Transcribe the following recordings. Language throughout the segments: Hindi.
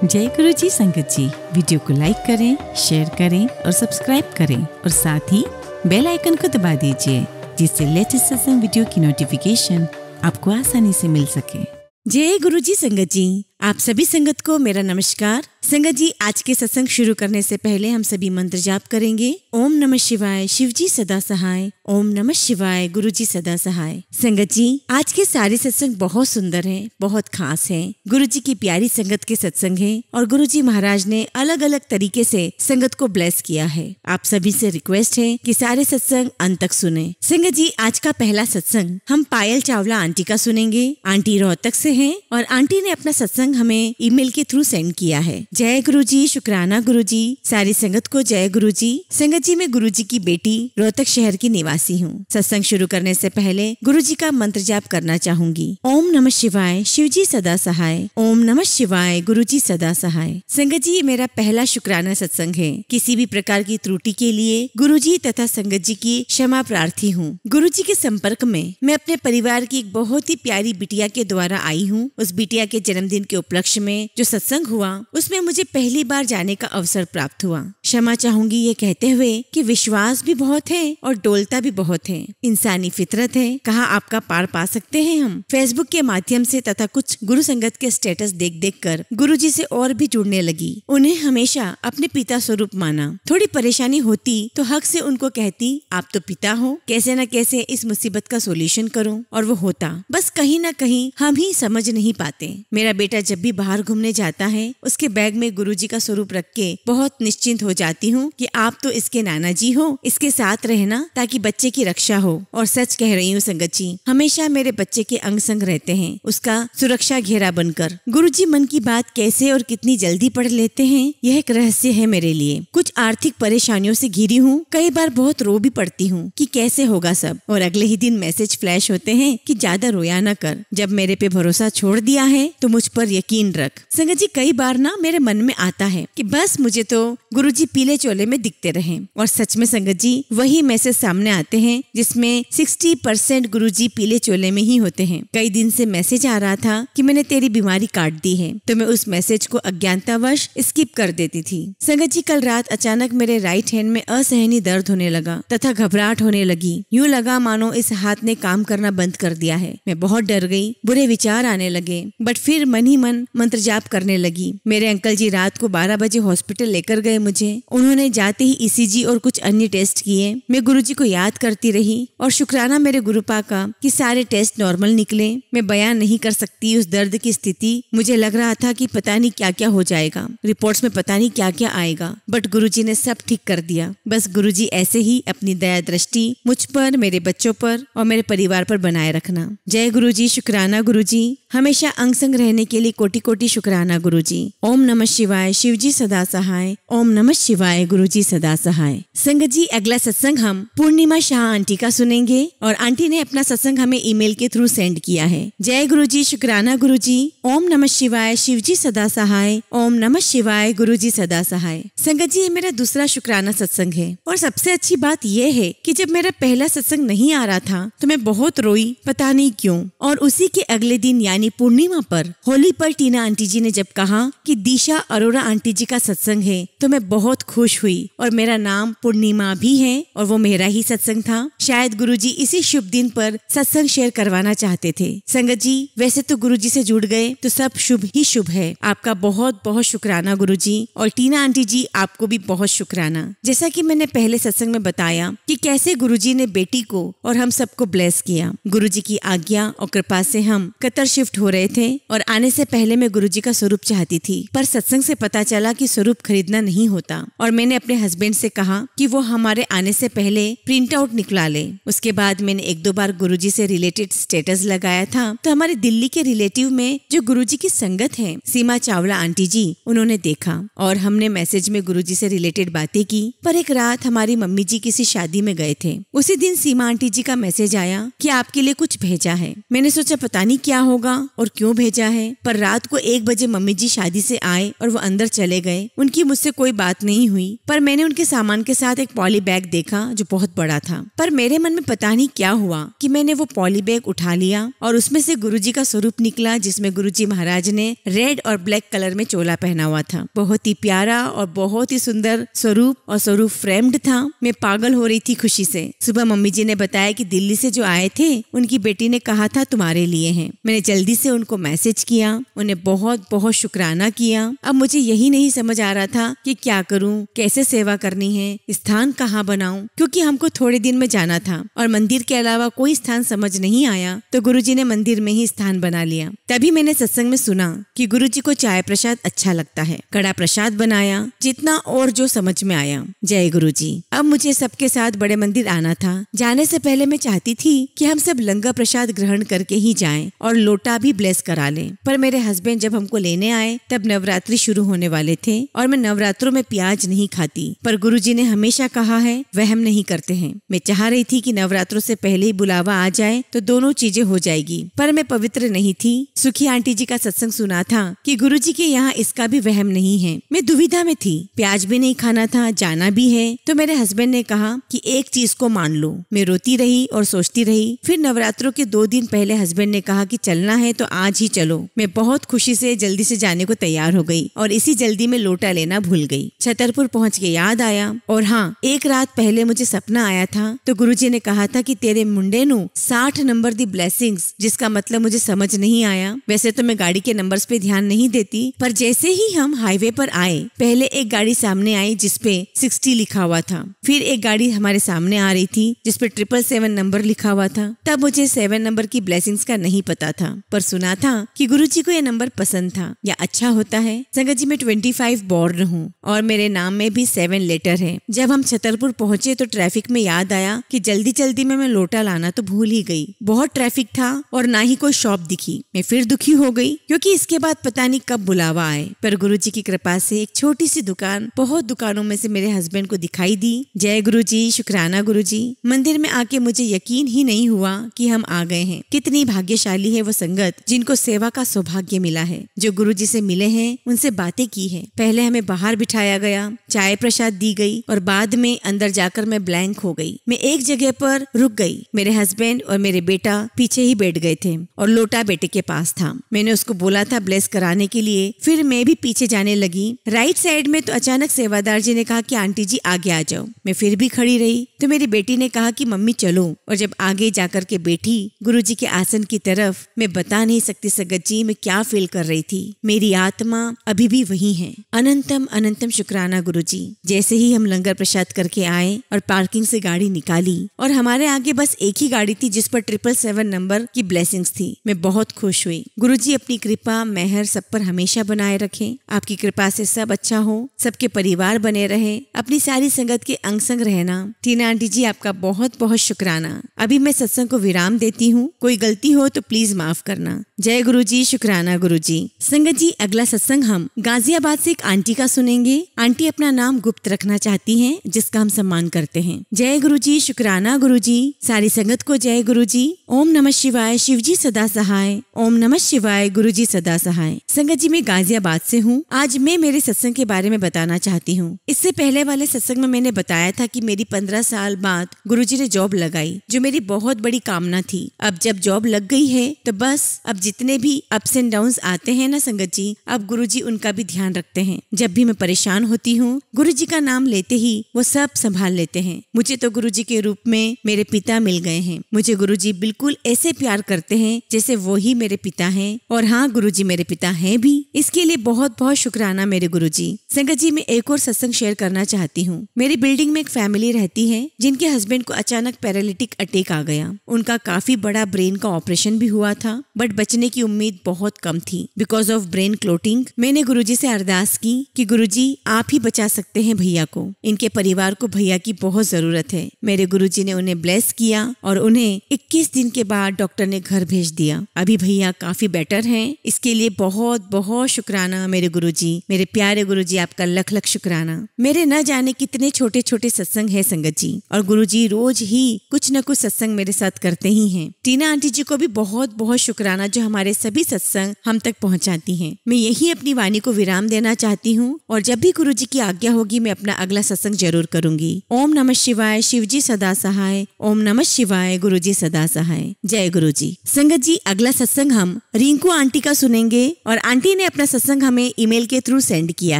जय गुरु जी संगत जी, वीडियो को लाइक करें, शेयर करें और सब्सक्राइब करें और साथ ही बेल आइकन को दबा दीजिए जिससे लेटेस्ट सत्संग वीडियो की नोटिफिकेशन आपको आसानी से मिल सके। जय गुरु जी संगत जी, आप सभी संगत को मेरा नमस्कार। संगत जी, आज के सत्संग शुरू करने से पहले हम सभी मंत्र जाप करेंगे। ओम नमः शिवाय, शिव जी सदा सहाय। ओम नमः शिवाय, गुरु जी सदा सहाय। संगत जी, आज के सारे सत्संग बहुत सुंदर हैं, बहुत खास हैं। गुरु जी की प्यारी संगत के सत्संग हैं और गुरु जी महाराज ने अलग अलग तरीके से संगत को ब्लेस किया है। आप सभी से रिक्वेस्ट है कि सारे सत्संग अंत तक सुने। संगत जी, आज का पहला सत्संग हम पायल चावला आंटी का सुनेंगे। आंटी रोहतक से हैं और आंटी ने अपना सत्संग हमें ईमेल के थ्रू सेंड किया है। जय गुरु जी, शुक्राना गुरु जी। सारी संगत को जय गुरु जी। संगत जी, मैं गुरु जी की बेटी रोहतक शहर की निवासी हूँ। सत्संग शुरू करने से पहले गुरु जी का मंत्र जाप करना चाहूंगी। ओम नमः शिवाय, शिव जी सदा सहाय। ओम नमः शिवाय, गुरु जी सदा सहाय। संगत जी, मेरा पहला शुक्राना सत्संग है। किसी भी प्रकार की त्रुटि के लिए गुरु जी तथा संगत जी की क्षमा प्रार्थी हूँ। गुरु जी के संपर्क में मैं अपने परिवार की एक बहुत ही प्यारी बिटिया के द्वारा आई हूँ। उस बिटिया के जन्मदिन के उपलक्ष्य में जो सत्संग हुआ उसमें मुझे पहली बार जाने का अवसर प्राप्त हुआ। क्षमा चाहूंगी ये कहते हुए कि विश्वास भी बहुत है और डोलता भी बहुत है। इंसानी फितरत है, कहाँ आपका पार पा सकते हैं हम। फेसबुक के माध्यम से तथा कुछ गुरु संगत के स्टेटस देख देख कर गुरु जी से और भी जुड़ने लगी। उन्हें हमेशा अपने पिता स्वरूप माना। थोड़ी परेशानी होती तो हक से उनको कहती, आप तो पिता हो, कैसे न कैसे इस मुसीबत का सोल्यूशन करो, और वो होता। बस कहीं न कहीं हम ही समझ नहीं पाते। मेरा बेटा जब भी बाहर घूमने जाता है उसके बैग में गुरुजी का स्वरूप रख के बहुत निश्चिंत हो जाती हूँ कि आप तो इसके नाना जी हो, इसके साथ रहना ताकि बच्चे की रक्षा हो। और सच कह रही हूँ संगत जी, हमेशा मेरे बच्चे के अंग संग रहते हैं, उसका सुरक्षा घेरा बनकर। गुरुजी मन की बात कैसे और कितनी जल्दी पढ़ लेते हैं, यह एक रहस्य है मेरे लिए। कुछ आर्थिक परेशानियों से घिरी हूँ, कई बार बहुत रो भी पड़ती हूँ कि कैसे होगा सब, और अगले ही दिन मैसेज फ्लैश होते हैं कि ज्यादा रोया न कर, जब मेरे पे भरोसा छोड़ दिया है तो मुझ पर यकीन रख। संगत जी, कई बार ना मेरे मन में आता है कि बस मुझे तो गुरुजी पीले चोले में दिखते रहें, और सच में संगत जी वही मैसेज सामने आते हैं जिसमें 60% गुरुजी पीले चोले में ही होते हैं। कई दिन से मैसेज आ रहा था कि मैंने तेरी बीमारी काट दी है, तो मैं उस मैसेज को अज्ञानतावश स्किप कर देती थी। संगत जी, कल रात अचानक मेरे राइट हैंड में असहनीय दर्द होने लगा तथा घबराहट होने लगी। यूं लगा मानो इस हाथ ने काम करना बंद कर दिया है। मैं बहुत डर गई, बुरे विचार आने लगे, बट फिर मन ही मन मंत्र जाप करने लगी। मेरे अंकल जी रात को 12 बजे हॉस्पिटल लेकर गए मुझे। उन्होंने जाते ही ईसीजी और कुछ अन्य टेस्ट किए। मैं गुरुजी को याद करती रही और शुक्राना मेरे गुरुपा का कि सारे टेस्ट नॉर्मल निकले। मैं बयान नहीं कर सकती उस दर्द की स्थिति। मुझे लग रहा था कि पता नहीं क्या क्या हो जाएगा, रिपोर्ट्स में पता नहीं क्या क्या आएगा, बट गुरुजी ने सब ठीक कर दिया। बस गुरुजी ऐसे ही अपनी दया दृष्टि मुझ पर, मेरे बच्चों पर और मेरे परिवार पर बनाए रखना। जय गुरुजी, शुक्राना गुरुजी। हमेशा अंग संग रहने के लिए कोटि कोटि शुक्राना गुरुजी। ओम नमः शिवाय, शिव जी सदा सहाय। ओम नमः शिवाय, गुरु जी सदा सहाय। संगत जी, अगला सत्संग हम पूर्णिमा शाह आंटी का सुनेंगे और आंटी ने अपना सत्संग हमें ईमेल के थ्रू सेंड किया है। जय गुरु जी, शुक्राना गुरु जी। ओम नमः शिवाय, शिव जी सदा सहाय। ओम नमः शिवाय, गुरु जी सदा सहाय। संगत जी, ये मेरा दूसरा शुक्राना सत्संग है और सबसे अच्छी बात यह है कि जब मेरा पहला सत्संग नहीं आ रहा था तो मैं बहुत रोई, पता नहीं क्यों। और उसी के अगले दिन यानी पूर्णिमा पर, होली पर टीना आंटी जी ने जब कहा कि दिशा अरोरा आंटी जी का सत्संग है तो मैं बहुत खुश हुई। और मेरा नाम पूर्णिमा भी है और वो मेरा ही सत्संग था। शायद गुरुजी इसी शुभ दिन पर सत्संग शेयर करवाना चाहते थे। संगत जी, वैसे तो गुरुजी से जुड़ गए तो सब शुभ ही शुभ है। आपका बहुत बहुत शुक्राना गुरुजी, और टीना आंटी जी आपको भी बहुत शुक्राना। जैसा कि मैंने पहले सत्संग में बताया कि कैसे गुरुजी ने बेटी को और हम सबको ब्लेस किया। गुरुजी की आज्ञा और कृपा से हम कतर शिफ्ट हो रहे थे और आने से पहले मैं गुरुजी का स्वरूप चाहती थी, पर सत्संग से पता चला कि स्वरूप खरीदना नहीं होता। और मैंने अपने हस्बैंड से कहा कि वो हमारे आने से पहले प्रिंट आउट निकला ले। उसके बाद मैंने 1-2 बार गुरुजी से रिलेटेड स्टेटस लगाया था तो हमारे दिल्ली के रिलेटिव में जो गुरुजी की संगत है, सीमा चावला आंटी जी, उन्होंने देखा और हमने मैसेज में गुरुजी से रिलेटेड बातें की। पर एक रात हमारी मम्मी जी किसी शादी में गए थे। उसी दिन सीमा आंटी जी का मैसेज आया कि आपके लिए कुछ भेजा है। मैंने सोचा पता नहीं क्या होगा, और क्यों भेजा है, पर रात को 1 बजे मम्मी जी शादी से आए और वो अंदर चले गए। उनकी मुझसे कोई बात नहीं हुई, पर मैंने उनके सामान के साथ एक पॉली बैग देखा जो बहुत बड़ा था। पर मेरे मन में पता नहीं क्या हुआ कि मैंने वो पॉली बैग उठा लिया और उसमें से गुरुजी का स्वरूप निकला, जिसमें गुरुजी महाराज ने रेड और ब्लैक कलर में चोला पहना हुआ था। बहुत ही प्यारा और बहुत ही सुंदर स्वरूप, और स्वरूप फ्रेम्ड था। मैं पागल हो रही थी खुशी से। सुबह मम्मी जी ने बताया कि दिल्ली से जो आए थे उनकी बेटी ने कहा था तुम्हारे लिए हैं। मैंने जल्दी से उनको मैसेज किया, उन्हें बहुत बहुत शुक्राना किया। अब मुझे यही नहीं समझ आ रहा था कि क्या करूं, कैसे सेवा करनी है, स्थान कहाँ बनाऊं, क्योंकि हमको थोड़े दिन में जाना था और मंदिर के अलावा कोई स्थान समझ नहीं आया। तो गुरुजी ने मंदिर में ही स्थान बना लिया। तभी मैंने सत्संग में सुना कि गुरुजी को चाय प्रसाद अच्छा लगता है। कड़ा प्रसाद बनाया, जितना और जो समझ में आया। जय गुरुजी। अब मुझे सबके साथ बड़े मंदिर आना था। जाने से पहले मैं चाहती थी कि हम सब लंगर प्रसाद ग्रहण करके ही जाएं और लोटा भी ब्लेस करा लें। पर मेरे हस्बैंड जब हमको लेने आए तब नवरात्रि शुरू होने वाले थे और मैं नवरात्रों में प्याज नहीं खाती। पर गुरुजी ने हमेशा कहा है वहम नहीं करते हैं। मैं चाह रही थी कि नवरात्रों से पहले ही बुलावा आ जाए तो दोनों चीजें हो जाएगी, पर मैं पवित्र नहीं थी। सुखी आंटी जी का सत्संग सुना था कि गुरुजी के यहाँ इसका भी वहम नहीं है। मैं दुविधा में थी, प्याज भी नहीं खाना था, जाना भी है। तो मेरे हस्बैंड ने कहा कि एक चीज को मान लो। मैं रोती रही और सोचती रही। फिर नवरात्रों के 2 दिन पहले हस्बैंड ने कहा कि चलना है तो आज ही चलो। मैं बहुत खुशी से जल्दी से जाने को तैयार हो गई और इसी जल्दी में लोटा लेना भूल गई। छतरपुर पहुँच के याद आया। और हाँ, एक रात पहले मुझे सपना आया था तो गुरुजी ने कहा था कि तेरे मुंडे नु 60 नंबर दी ब्लेसिंग्स, जिसका मतलब मुझे समझ नहीं आया। वैसे तो मैं गाड़ी के नंबर्स पे ध्यान नहीं देती, पर जैसे ही हम हाईवे पर आए, पहले एक गाड़ी सामने आई जिसपे 60 लिखा हुआ था। फिर एक गाड़ी हमारे सामने आ रही थी जिसपे 777 नंबर लिखा हुआ था। तब मुझे 7 नंबर की ब्लेसिंग्स का नहीं पता था, पर सुना था कि गुरुजी को यह नंबर पसंद था या अच्छा होता है। संगत जी, मैं 25 बोर्न हूँ और मेरे नाम में भी 7 लेटर है। जब हम छतरपुर पहुँचे तो ट्रैफिक में याद आया कि जल्दी जल्दी में मैं लोटा लाना तो भूल ही गई। बहुत ट्रैफिक था और ना ही कोई शॉप दिखी। मैं फिर दुखी हो गई क्योंकि इसके बाद पता नहीं कब बुलावा आए। पर गुरुजी की कृपा से एक छोटी सी दुकान बहुत दुकानों में से मेरे हस्बैंड को दिखाई दी। जय गुरुजी, शुक्राना गुरुजी। मंदिर में आके मुझे यकीन ही नहीं हुआ कि हम आ गए हैं। कितनी भाग्यशाली है वो संगत जिनको सेवा का सौभाग्य मिला है, जो गुरुजी से मिले हैं, उनसे बातें की है। पहले हमें बाहर बिठाया गया, चाय प्रसाद दी गई और बाद में अंदर जाकर मैं ब्लैंक हो गई। मैं एक जगह पर रुक गई। मेरे हस्बैंड और मेरे बेटा पीछे ही बैठ गए थे और लोटा बेटे के पास था। मैंने उसको बोला था ब्लेस कराने के लिए। फिर मैं भी पीछे जाने लगी। राइट साइड में तो अचानक सेवादार जी ने कहा कि आंटी जी आगे आ जाओ। मैं फिर भी खड़ी रही तो मेरी बेटी ने कहा कि मम्मी चलो। और जब आगे जाकर के बैठी गुरुजी के आसन की तरफ, मैं बता नहीं सकती संगत जी मैं क्या फील कर रही थी। मेरी आत्मा अभी भी वही है। अनंतम अनंतम शुक्राना गुरुजी। जैसे ही हम लंगर प्रसाद करके आए और पार्किंग से गाड़ी निकाली और हमारे आगे बस एक ही गाड़ी थी जिस पर 777 नंबर की ब्लेसिंग्स थी। मैं बहुत खुश हुई। गुरुजी अपनी कृपा मेहर सब पर हमेशा बनाए रखें। आपकी कृपा से सब अच्छा हो, सबके परिवार बने रहे, अपनी सारी संगत के अंग संग रहना। टीना आंटी जी आपका बहुत बहुत शुक्राना। अभी मैं सत्संग को विराम देती हूँ। कोई गलती हो तो प्लीज माफ करना। जय गुरुजी, शुक्राना गुरुजी। संगत जी, अगला सत्संग हम गाजियाबाद से एक आंटी का सुनेंगे। आंटी अपना नाम गुप्त रखना चाहती हैं, जिसका हम सम्मान करते हैं। जय गुरुजी, शुक्राना गुरुजी। सारी संगत को जय गुरुजी। ओम नमः शिवाय, शिवजी सदा सहाय। ओम नमः शिवाय, गुरुजी सदा सहाय। संगत जी, मैं गाजियाबाद से हूँ। आज मैं मेरे सत्संग के बारे में बताना चाहती हूँ। इससे पहले वाले सत्संग में मैंने बताया था कि मेरी 15 साल बाद गुरुजी ने जॉब लगाई, जो मेरी बहुत बड़ी कामना थी। अब जब जॉब लग गई है तो बस अब जितने भी अप्स एंड डाउन्स आते हैं ना संगत जी, अब गुरुजी उनका भी ध्यान रखते हैं। जब भी मैं परेशान होती हूँ, गुरुजी का नाम लेते ही वो सब संभाल लेते हैं। मुझे तो गुरुजी के रूप में मेरे पिता मिल गए हैं। मुझे गुरुजी बिल्कुल ऐसे प्यार करते हैं जैसे वो ही मेरे पिता हैं। और हाँ, गुरुजी मेरे पिता हैं भी। इसके लिए बहुत बहुत शुक्राना मेरे गुरुजी। संगत जी, मैं एक और सत्संग शेयर करना चाहती हूँ। मेरी बिल्डिंग में एक फैमिली रहती है जिनके हस्बैंड को अचानक पैरालिटिक अटैक आ गया। उनका काफी बड़ा ब्रेन का ऑपरेशन भी हुआ था, बट बचने की उम्मीद बहुत कम थी बिकॉज ऑफ ब्रेन क्लोटिंग। मैंने गुरुजी से अरदास की कि गुरुजी आप ही बचा सकते हैं भैया को। इनके परिवार को भैया की बहुत जरूरत है। मेरे गुरुजी ने उन्हें ब्लेस किया और उन्हें 21 दिन के बाद डॉक्टर ने घर भेज दिया। अभी भैया काफी बेटर हैं। इसके लिए बहुत बहुत शुक्राना मेरे गुरुजी। मेरे प्यारे गुरुजी, आपका लख लख शुक्राना। मेरे न जाने कितने छोटे छोटे सत्संग है संगत जी, और गुरुजी रोज ही कुछ न कुछ सत्संग मेरे साथ करते ही हैं। टीना आंटी जी को भी बहुत बहुत शुक्राना शुक्राना जो हमारे सभी सत्संग हम तक पहुंचाती हैं। मैं यही अपनी वाणी को विराम देना चाहती हूँ और जब भी गुरु जी की आज्ञा होगी मैं अपना अगला सत्संग जरूर करूंगी। ओम नमः शिवाय, शिव जी सदा सहाय। ओम नमः शिवाय, गुरु जी सदा सहाय। जय गुरु जी। संगत जी, अगला सत्संग हम रिंकू आंटी का सुनेंगे और आंटी ने अपना सत्संग हमें ईमेल के थ्रू सेंड किया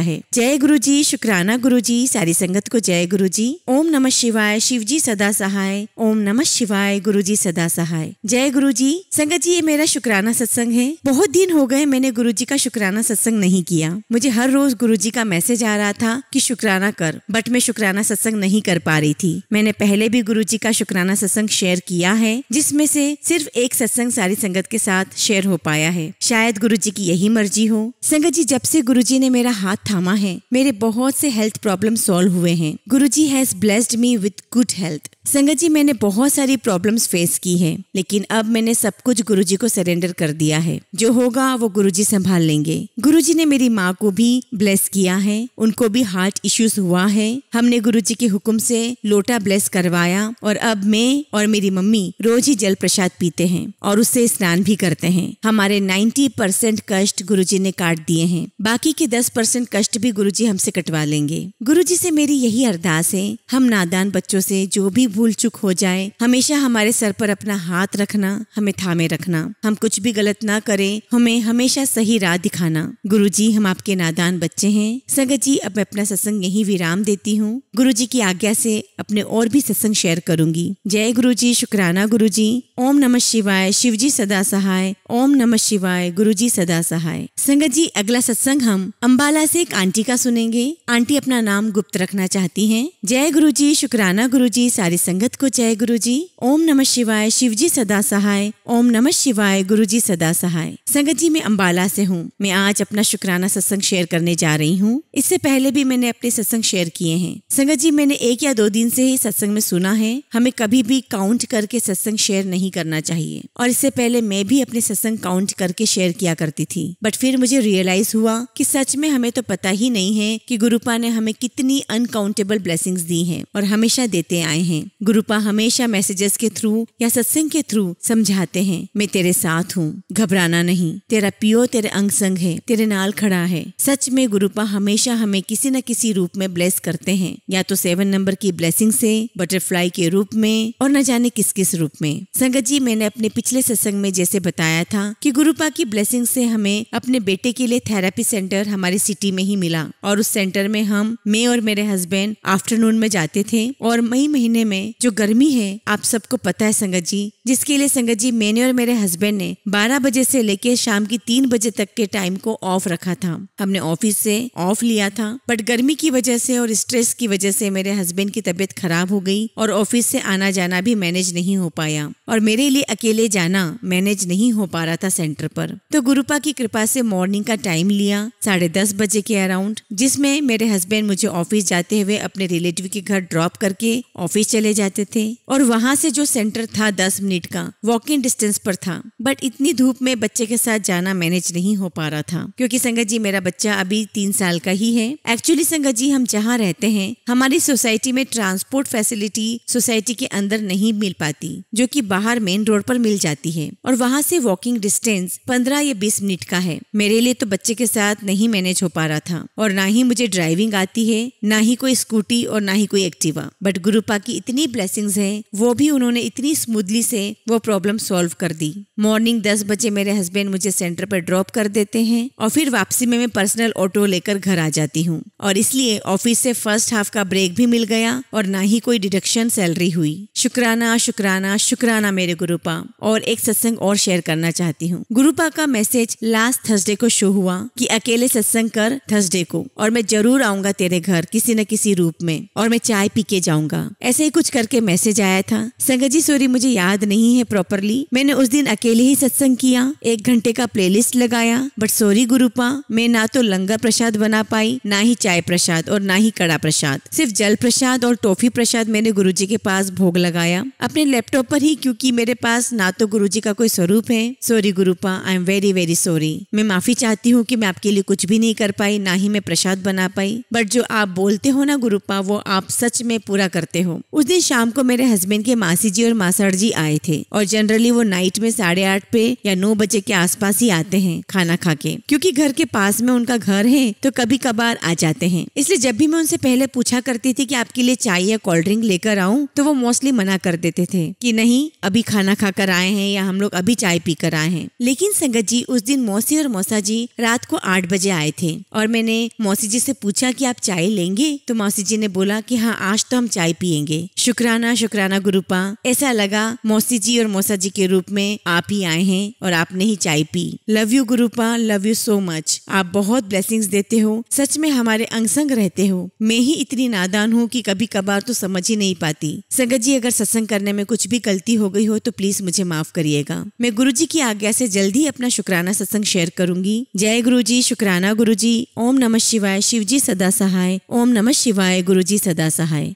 है। जय गुरु जी, शुक्राना गुरु जी, सारी संगत को जय गुरु जी। ओम नमः शिवाय, शिव जी सदा सहाय। ओम नमः शिवाय, गुरु जी सदा सहाय। जय गुरु जी। संगत जी, ये मेरा शुक्राना सत्संग है। बहुत दिन हो गए मैंने गुरु जी का शुक्राना सत्संग नहीं किया। मुझे हर रोज गुरु जी का मैसेज आ रहा था कि शुक्राना कर, बट मैं शुक्राना सत्संग नहीं कर पा रही थी। मैंने पहले भी गुरु जी का शुक्राना सत्संग शेयर किया है, जिसमें से सिर्फ एक सत्संग सारी संगत के साथ शेयर हो पाया है। शायद गुरु जी की यही मर्जी हो। संगत जी, जब से गुरु जी ने मेरा हाथ थामा है मेरे बहुत से हेल्थ प्रॉब्लम सॉल्व हुए हैं। Guru ji has blessed me with good health. Sangat ji, मैंने बहुत सारी प्रॉब्लम्स फेस की है, लेकिन अब मैंने सब कुछ गुरु जी को सरेंडर कर दिया है। जो होगा वो गुरु जी संभाल लेंगे। गुरु जी ने मेरी माँ को भी ब्लेस किया है, उनको भी हार्ट इश्यूज हुआ है। हमने गुरु जी के हुक्म से लोटा ब्लेस करवाया और अब मैं और मेरी मम्मी रोज ही जल प्रसाद पीते हैं और उससे स्नान भी करते हैं। हमारे 90% कष्ट गुरु जी ने काट दिए हैं, बाकी के 10% कष्ट भी गुरु जी हमसे कटवा लेंगे। गुरु जी से मेरी यही अरदास है, हम नादान बच्चों से जो भी भूल चूक हो जाए हमेशा हमारे सर पर अपना हाथ रखना, हमें थामे रखना। हम कुछ भी गलत ना करें, हमें हमेशा सही राह दिखाना। गुरु जी, हम आपके नादान बच्चे हैं। संगत जी, अब मैं अपना सत्संग यही विराम देती हूँ। गुरु जी की आज्ञा से अपने और भी सत्संग शेयर करूंगी। जय गुरु जी, शुक्राना गुरु जी। ओम नमः शिवाय, शिव जी सदा सहाय। ओम नमः शिवाय, गुरु जी सदा सहाय। संगत जी, अगला सत्संग हम अंबाला से एक आंटी का सुनेंगे। आंटी अपना नाम गुप्त रखना चाहती हैं। जय गुरु जी, शुक्राना गुरु जी, सारी संगत को जय गुरु जी। ओम नमः शिवाय, शिव जी सदा सहाय। ओम नमः शिवाय, गुरु जी सदा सहाय। संगत जी, मैं अंबाला से हूँ। मैं आज अपना शुक्राना सत्संग शेयर करने जा रही हूँ। इससे पहले भी मैंने अपने सत्संग शेयर किए हैं। संगत जी, मैंने 1 या 2 दिन से ही सत्संग में सुना है, हमें कभी भी काउंट करके सत्संग शेयर नहीं करना चाहिए। और इससे पहले मैं भी अपने सत्संग काउंट करके शेयर किया करती थी, बट फिर मुझे रियलाइज हुआ कि सच में हमें तो पता ही नहीं है कि गुरुपा ने हमें कितनी अनकाउंटेबल ब्लेसिंग्स दी हैं और हमेशा देते आए हैं। गुरुपा हमेशा मैसेजेस के थ्रू या सत्संग के थ्रू समझाते हैं, मैं तेरे साथ हूँ, घबराना नहीं, तेरा पियो तेरे अंग संग है, तेरे नाल खड़ा है। सच में गुरुपा हमेशा हमें किसी न किसी रूप में ब्लेस करते हैं, या तो 7 नंबर की ब्लेसिंग से, बटरफ्लाई के रूप में और न जाने किस किस रूप में। संगत जी, मैंने अपने पिछले सत्संग में जैसे बताया था कि गुरुपा की ब्लेसिंग से हमें अपने बेटे के लिए थेरेपी सेंटर हमारी सिटी में ही मिला और उस सेंटर में मैं और मेरे हस्बैंड आफ्टरनून में जाते थे। और मई महीने में जो गर्मी है आप सबको पता है संगत जी, जिसके लिए संगत जी मैंने और मेरे हस्बैंड ने 12 बजे से लेके शाम की 3 बजे तक के टाइम को ऑफ रखा था। हमने ऑफिस से ऑफ लिया था, बट गर्मी की वजह से और स्ट्रेस की वजह से मेरे हस्बैंड की तबीयत खराब हो गई और ऑफिस से आना जाना भी मैनेज नहीं हो पाया और मेरे लिए अकेले जाना मैनेज नहीं हो पा रहा था सेंटर पर। तो गुरुपा की कृपा से मॉर्निंग का टाइम लिया 10:30 बजे के अराउंड, जिसमें मेरे हस्बैंड मुझे ऑफिस जाते हुए अपने रिलेटिव के घर ड्रॉप करके ऑफिस चले जाते थे और वहां से जो सेंटर था 10 मिनट का वॉकिंग डिस्टेंस पर था। बट इतनी धूप में बच्चे के साथ जाना मैनेज नहीं हो पा रहा था, क्योंकि संगत जी मेरा बच्चा अभी 3 साल का ही है। एक्चुअली संगत जी, हम जहाँ रहते हैं हमारी सोसाइटी में ट्रांसपोर्ट फैसिलिटी सोसाइटी के अंदर नहीं मिल पाती, जो कि बाहर मेन रोड पर मिल जाती है और वहाँ से वॉकिंग डिस्टेंस 15 या 20 मिनट का है। मेरे लिए तो बच्चे के साथ नहीं मैनेज हो पा रहा था और ना ही मुझे ड्राइविंग आती है, ना ही कोई स्कूटी और ना ही कोई एक्टिवा। बट गुरुपा की इतनी ब्लेसिंग्स है, वो भी उन्होंने इतनी स्मूथली से वो प्रॉब्लम सॉल्व कर दी। मॉर्निंग 10 बजे मेरे हस्बैंड मुझे सेंटर पर ड्रॉप कर देते हैं और फिर वापसी में मैं पर्सनल ऑटो लेकर घर आ जाती हूँ और इसलिए ऑफिस से फर्स्ट हाफ का ब्रेक भी मिल गया और ना ही कोई डिडक्शन सैलरी हुई। शुक्राना शुक्राना शुक्राना मेरे गुरुपा। और एक सत्संग और शेयर करना चाहती हूँ। गुरुपा का मैसेज लास्ट थर्सडे को शो हुआ कि अकेले सत्संग कर थर्सडे को, और मैं जरूर आऊंगा तेरे घर किसी न किसी रूप में और मैं चाय पी के जाऊंगा, ऐसे ही कुछ करके मैसेज आया था। संगत जी सॉरी, मुझे याद नहीं है प्रॉपरली। मैंने उस दिन अकेले ही सत्संग किया, 1 घंटे का प्लेलिस्ट लगाया, बट सॉरी गुरुपा, मैं ना तो लंगर प्रसाद बना पाई, ना ही चाय प्रसाद और ना ही कड़ा प्रसाद। सिर्फ जल प्रसाद और टॉफी प्रसाद मैंने गुरुजी के पास भोग लगाया अपने लैपटॉप पर ही, क्योंकि मेरे पास ना तो गुरुजी का कोई स्वरूप है। Sorry गुरुपा, I am very very sorry. मैं माफी चाहती हूँ कि मैं आपके लिए कुछ भी नहीं कर पाई, ना ही मैं प्रसाद बना पाई, बट जो आप बोलते हो ना गुरुपा, वो आप सच में पूरा करते हो। उस दिन शाम को मेरे हस्बैंड के मासी जी और मासड़ जी आए थे और जनरली वो नाइट में 8:30 8:30 पे या 9 बजे के आसपास ही आते हैं खाना खा के, क्योंकि घर के पास में उनका घर है तो कभी कभार आ जाते हैं। इसलिए जब भी मैं उनसे पहले पूछा करती थी कि आपके लिए चाय या कोल्ड ड्रिंक लेकर आऊं, तो वो मोस्टली मना कर देते थे कि नहीं, अभी खाना खाकर आए हैं या हम लोग अभी चाय पी कर आए हैं। लेकिन संगत जी, उस दिन मौसी और मौसा जी रात को 8 बजे आए थे और मैंने मौसी जी से पूछा कि आप चाय लेंगे, तो मौसी जी ने बोला कि हाँ, आज तो हम चाय पियेंगे। शुक्राना शुक्राना गुरुपा, ऐसा लगा मौसी जी और मौसा जी के रूप में आप ही आए हैं और आपने ही चाय P. Love you गुरुपा, love you so much. आप बहुत ब्लेसिंग्स देते हो, सच में हमारे अंग संग रहते हो। मैं ही इतनी नादान हूँ कि कभी कभार तो समझ ही नहीं पाती। संगत जी, अगर सत्संग करने में कुछ भी गलती हो गई हो तो प्लीज मुझे माफ करिएगा। मैं गुरु जी की आज्ञा से जल्दी अपना शुक्राना सत्संग शेयर करूंगी। जय गुरु जी, शुक्राना गुरु जी। ओम नमः शिवाय, शिव जी सदा सहाय। ओम नमः शिवाय, गुरु जी सदा सहाय।